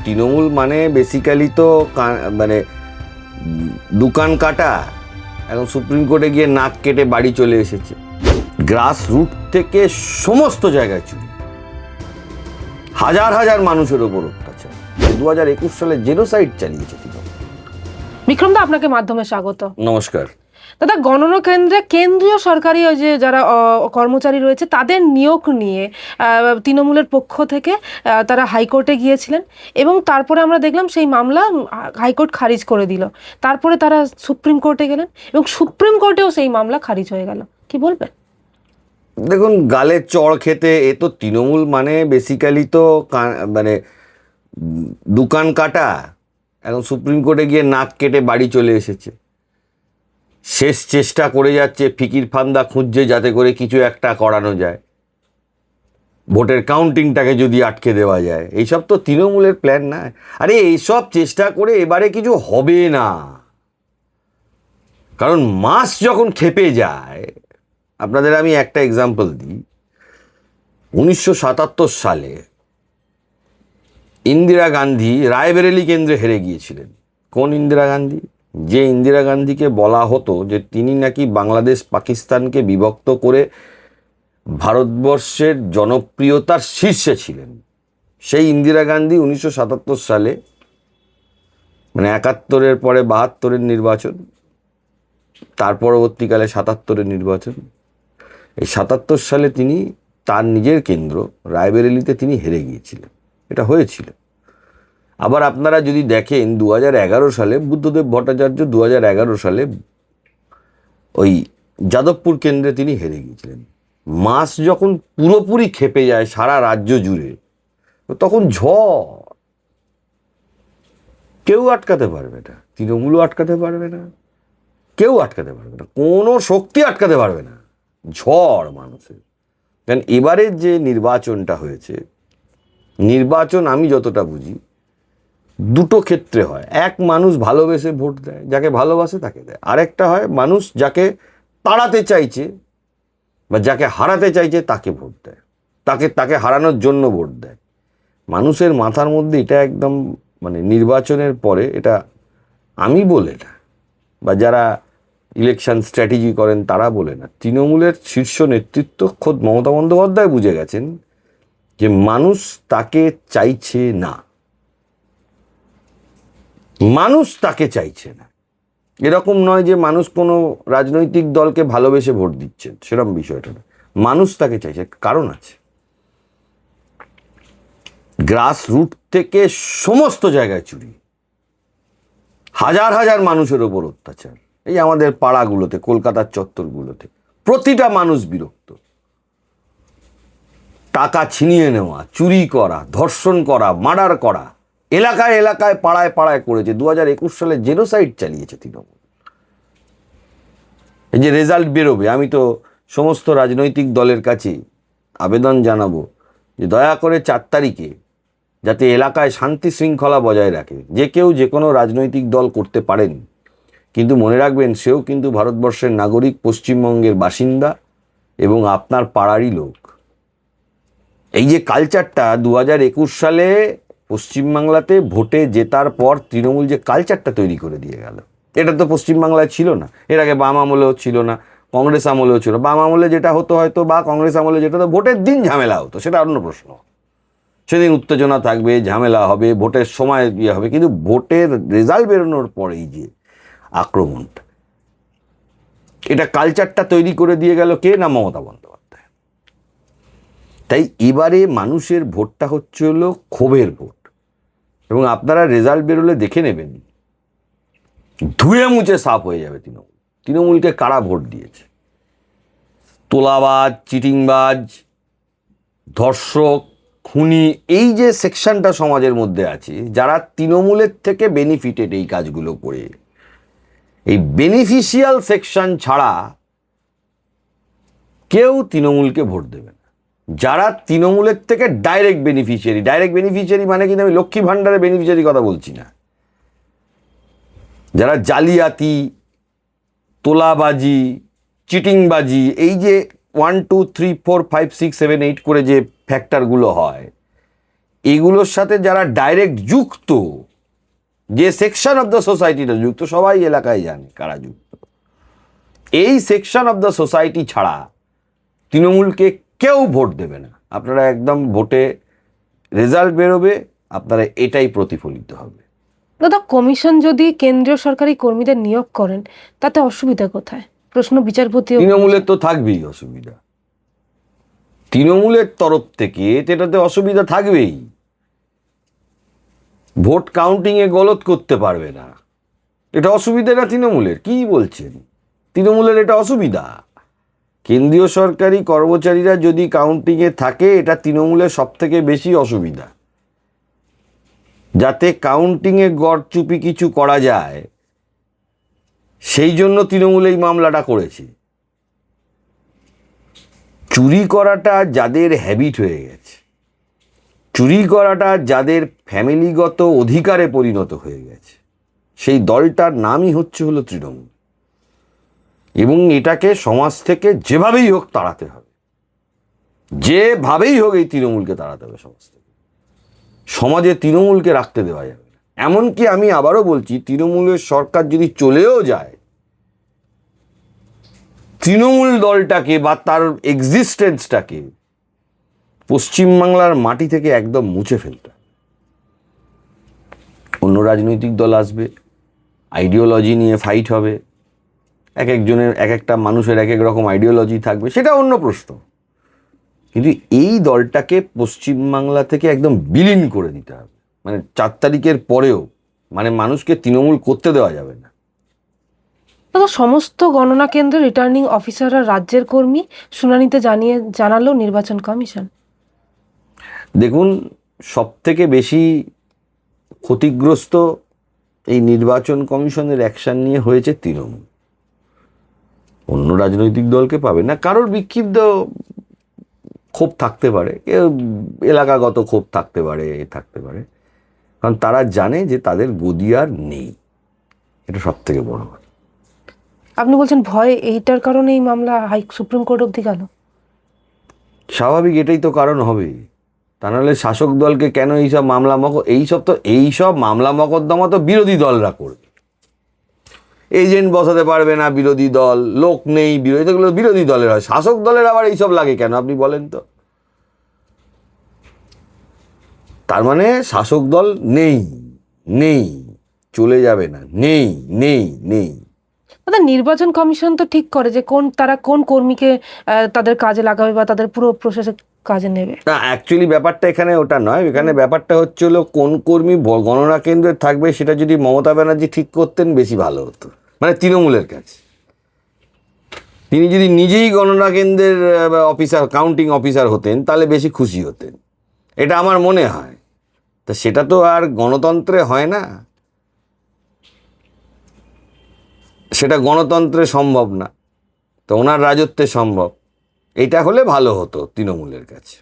তৃণমূল মানে বেসিক্যালি তো মানে দোকান কাটা, এখন সুপ্রিম কোর্টে গিয়ে নাক কেটে বাড়ি চলে এসেছে। গ্রাস রুট থেকে সমস্ত জায়গায় চুরি, হাজার হাজার মানুষের ওপর অত্যাচার। 2021 সালে জেনোসাইড চালিয়েছে তৃণমূল। বিক্রম দা, আপনাকে মাধ্যমে স্বাগত। নমস্কার দাদা, গণনা কেন্দ্রে কেন্দ্রীয় সরকারি ওই যে যারা কর্মচারী রয়েছে তাদের নিয়োগ নিয়ে তৃণমূলের পক্ষ থেকে তারা হাইকোর্টে গিয়েছিলেন এবং তারপরে আমরা দেখলাম সেই মামলা হাইকোর্ট খারিজ করে দিল। তারপরে তারা সুপ্রিম কোর্টে গেলেন এবং সুপ্রিম কোর্টেও সেই মামলা খারিজ হয়ে গেল। কি বলবেন? দেখুন, গালে চড় খেতে এ তো তৃণমূল মানে বেসিক্যালি তো মানে দোকান কাটা, এখন সুপ্রিম কোর্টে গিয়ে নাক কেটে বাড়ি চলে এসেছে। শেষ চেষ্টা করে যাচ্ছে, ফিকির ফান্দা খুঁজছে যাতে করে কিছু একটা করানো যায়, ভোটের কাউন্টিংটাকে যদি আটকে দেওয়া যায়। এইসব তো তৃণমূলের প্ল্যান না। আরে এইসব চেষ্টা করে এবারে কিছু হবে না, কারণ মাস যখন খেপে যায়। আপনাদের আমি একটা এক্সাম্পল দিই। 1977 সালে ইন্দিরা গান্ধী রায়বেরেলি কেন্দ্রে হেরে গিয়েছিলেন। কোন ইন্দিরা গান্ধী? যে ইন্দিরা গান্ধীকে বলা হতো যে তিনি নাকি বাংলাদেশ পাকিস্তানকে বিভক্ত করে ভারতবর্ষের জনপ্রিয়তার শীর্ষে ছিলেন। সেই ইন্দিরা গান্ধী 1977 সালে, মানে 71-এর পরে 72-এর নির্বাচন, তার পরবর্তীকালে 77-এর নির্বাচন, এই 77 সালে তিনি তার নিজের কেন্দ্র রায়বেরেলিতে তিনি হেরে গিয়েছিলেন। এটা হয়েছিল। আবার আপনারা যদি দেখেন 2011 সালে বুদ্ধদেব ভট্টাচার্য 2011 সালে ওই যাদবপুর কেন্দ্রে তিনি হেরে গিয়েছিলেন। মাস যখন পুরোপুরি খেপে যায় সারা রাজ্য জুড়ে, তখন ঝড়, কেউ আটকাতে পারবে না। তৃণমূলও আটকাতে পারবে না, কেউ আটকাতে পারবে না, কোনো শক্তি আটকাতে পারবে না। ঝড় মানুষের। কারণ এবারের যে নির্বাচনটা হয়েছে, নির্বাচন আমি যতটা বুঝি দুটো ক্ষেত্রে হয়। এক, মানুষ ভালোবেসে ভোট দেয়, যাকে ভালোবাসে তাকে দেয়। আরেকটা হয় মানুষ যাকে তাড়াতে চাইছে বা যাকে হারাতে চাইছে তাকে ভোট দেয়, তাকে হারানোর জন্য ভোট দেয়। মানুষের মাথার মধ্যে এটা একদম মানে নির্বাচনের পরে, এটা আমি বলে না, বা যারা ইলেকশন স্ট্র্যাটেজি করেন তারা বলে না, তৃণমূলের শীর্ষ নেতৃত্ব খোদ মমতা বন্দ্যোপাধ্যায় বুঝে গেছেন যে মানুষ তাকে চাইছে না, মানুষ তাকে চাইছে না। এরকম নয় যে মানুষ কোনো রাজনৈতিক দলকে ভালোবেসে ভোট দিচ্ছেন, সেরকম বিষয়টা না। মানুষ তাকে চাইছে, কারণ আছে। গ্রাস রুট থেকে সমস্ত জায়গায় চুরি, হাজার হাজার মানুষের ওপর অত্যাচার। এই আমাদের পাড়াগুলোতে, কলকাতার চত্বরগুলোতে প্রতিটা মানুষ বিরক্ত। টাকা ছিনিয়ে নেওয়া, চুরি করা, ধর্ষণ করা, মার্ডার করা, এলাকায় এলাকায় পাড়ায় পাড়ায় করেছে। 2021 সালে জেনোসাইড চালিয়েছে তৃণমূল। এই যে রেজাল্ট বেরোবে, আমি তো সমস্ত রাজনৈতিক দলের কাছে আবেদন জানাবো যে দয়া করে 4 তারিখে যাতে এলাকায় শান্তি শৃঙ্খলা বজায় রাখে। যে কেউ যে কোনো রাজনৈতিক দল করতে পারেন, কিন্তু মনে রাখবেন সেও কিন্তু ভারতবর্ষের নাগরিক, পশ্চিমবঙ্গের বাসিন্দা এবং আপনার পাড়ারই লোক। এই যে কালচারটা 2021 সালে পশ্চিমবাংলাতে ভোটে জেতার পর তৃণমূল যে কালচারটা তৈরি করে দিয়ে গেল, এটা তো পশ্চিমবাংলায় ছিল না। এর আগে বাম আমলেও ছিল না, কংগ্রেস আমলেও ছিল। বাম আমলে যেটা হতো হয়তো, বা কংগ্রেস আমলে যেটা হতো, ভোটের দিন ঝামেলা হতো, সেটা অন্য প্রশ্ন। সেদিন উত্তেজনা থাকবে, ঝামেলা হবে, ভোটের সময় ইয়ে হবে, কিন্তু ভোটের রেজাল্ট বেরোনোর পরেই যে আক্রমণটা, এটা কালচারটা তৈরি করে দিয়ে গেল কে? না, মমতা বন্দ্যোপাধ্যায়। তাই এবারে মানুষের ভোটটা হচ্ছে হলো ক্ষোভের ভোট। এবং আপনারা রেজাল্ট বেরোলে দেখে নেবেন, ধুয়ে মুছে সাফ হয়ে যাবে তৃণমূলকে কারা ভোট দিয়েছে। তোলাবাজ, চিটিংবাজ, ধর্ষক, খুনি, এই যে সেকশনটা সমাজের মধ্যে আছে, যারা তৃণমূলের থেকে বেনিফিটেড এই কাজগুলো করে, এই বেনিফিশিয়াল সেকশন ছাড়া কেউ তৃণমূলকে ভোট দেবে না। যারা তৃণমূলের থেকে ডাইরেক্ট বেনিফিশিয়ারি মানে কিন্তু আমি লক্ষ্মী ভাণ্ডারের বেনিফিশিয়ারি কথা বলছি না। যারা জালিয়াতি, তোলাবাজি, চিটিংবাজি, এই যে 1 2 3 4 5 6 7 8 করে যে ফ্যাক্টরগুলো হয়, এগুলোর সাথে যারা ডাইরেক্ট যুক্ত, যে সেকশন অফ দ্য সোসাইটিটা যুক্ত, সবাই এলাকায় জানে কারা যুক্ত। এই সেকশন অফ দ্য সোসাইটি ছাড়া তৃণমূলকে কেউ ভোট দেবে না। আপনারা একদম ভোটে রেজাল্ট বেরোবে, আপনারা এটাই প্রতিফলিত হবে। দাদা, কমিশন যদি কেন্দ্রীয় সরকারি কর্মীদের নিয়োগ করেন তাতে অসুবিধা কোথায়? প্রশ্ন বিচারপতি। তৃণমূলের তো থাকবেই অসুবিধা, তৃণমূলের তরফ থেকে এটাতে অসুবিধা থাকবেই। ভোট কাউন্টিংয়ে গলত করতে পারবে না, এটা অসুবিধা না তৃণমূলের? কি বলছেন? তৃণমূলের এটা অসুবিধা। কেন্দ্রীয় সরকারি কর্মচারীরা যদি কাউন্টিংয়ে থাকে, এটা তৃণমূলের সব থেকে বেশি অসুবিধা। যাতে কাউন্টিংয়ে গড়চুপি কিছু করা যায়, সেই জন্য তৃণমূল এই মামলাটা করেছে। চুরি করাটা যাদের হ্যাবিট হয়ে গেছে, চুরি করাটা যাদের ফ্যামিলিগত অধিকারে পরিণত হয়ে গেছে, সেই দলটার নামই হলো তৃণমূল। এবং এটাকে সমাজ থেকে যেভাবেই হোক তাড়াতে হবে, যেভাবেই হোক এই তৃণমূলকে তাড়াতে হবে সমাজ থেকে। সমাজে তৃণমূলকে রাখতে দেওয়া যাবে না। এমনকি আমি আবারও বলছি, তৃণমূলের সরকার যদি চলেও যায়, তৃণমূল দলটাকে বা তার এক্সিস্টেন্সটাকে পশ্চিমবাংলার মাটি থেকে একদম মুছে ফেলতে হবে। অন্য রাজনৈতিক দল আসবে, আইডিওলজি নিয়ে ফাইট হবে, এক একজনের এক একটা মানুষের এক এক রকম আইডিওলজি থাকবে, সেটা অন্য প্রশ্ন। কিন্তু এই দলটাকে পশ্চিমবাংলা থেকে একদম বিলীন করে দিতে হবে। মানে 4 তারিখের পরেও মানে মানুষকে তৃণমূল করতে দেওয়া যাবে না। দাদা, সমস্ত গণনা কেন্দ্রের রিটার্নিং অফিসাররা রাজ্যের কর্মী, শুনানিতে জানালো নির্বাচন কমিশন। দেখুন, সব থেকে বেশি ক্ষতিগ্রস্ত এই নির্বাচন কমিশনের অ্যাকশন নিয়ে হয়েছে তৃণমূল। অন্য রাজনৈতিক দলকে পাবে না। কারোর বিক্ষিপ্ত ক্ষোভ থাকতে পারে, কেউ এলাকাগত ক্ষোভ থাকতে পারে, থাকতে পারে, কারণ তারা জানে যে তাদের গদি আর নেই। এটা সব থেকে বড় কথা। আপনি বলছেন ভয়, এইটার কারণে এই মামলা সুপ্রিম কোর্ট অবধি গেল? স্বাভাবিক, এটাই তো কারণ হবে। তা নাহলে শাসক দলকে কেন এইসব এইসব মামলা মকদ্দমা তো বিরোধী দলরা করবে। এজেন্ট বসাতে পারবে না বিরোধী দল, লোক নেই এগুলো বিরোধী দলের হয়। শাসক দলের আবার এইসব লাগে কেন আপনি বলেন তো? তার মানে শাসক দল নেই, চলে যাবে না, নেই। দাদা, নির্বাচন কমিশন তো ঠিক করে যে তারা কোন কর্মীকে তাদের কাজে লাগাবে বা তাদের পুরো প্রসেসে কাজে নেবে। না, অ্যাকচুয়ালি ব্যাপারটা এখানে ওটা নয়। এখানে ব্যাপারটা হলো কোন কর্মী গণনা কেন্দ্রে থাকবে, সেটা যদি মমতা ব্যানার্জি ঠিক করতেন বেশি ভালো হতো। মানে তৃণমূলের কাছে তিনি যদি নিজেই গণনা কেন্দ্রের অফিসার, কাউন্টিং অফিসার হতেন, তাহলে বেশি খুশি হতেন, এটা আমার মনে হয়। তা সেটা তো আর গণতন্ত্রে হয় না, সেটা গণতন্ত্রে সম্ভব না, তো ওনার রাজত্বে সম্ভব। এটা হলে ভালো হতো তৃণমূলের কাছে।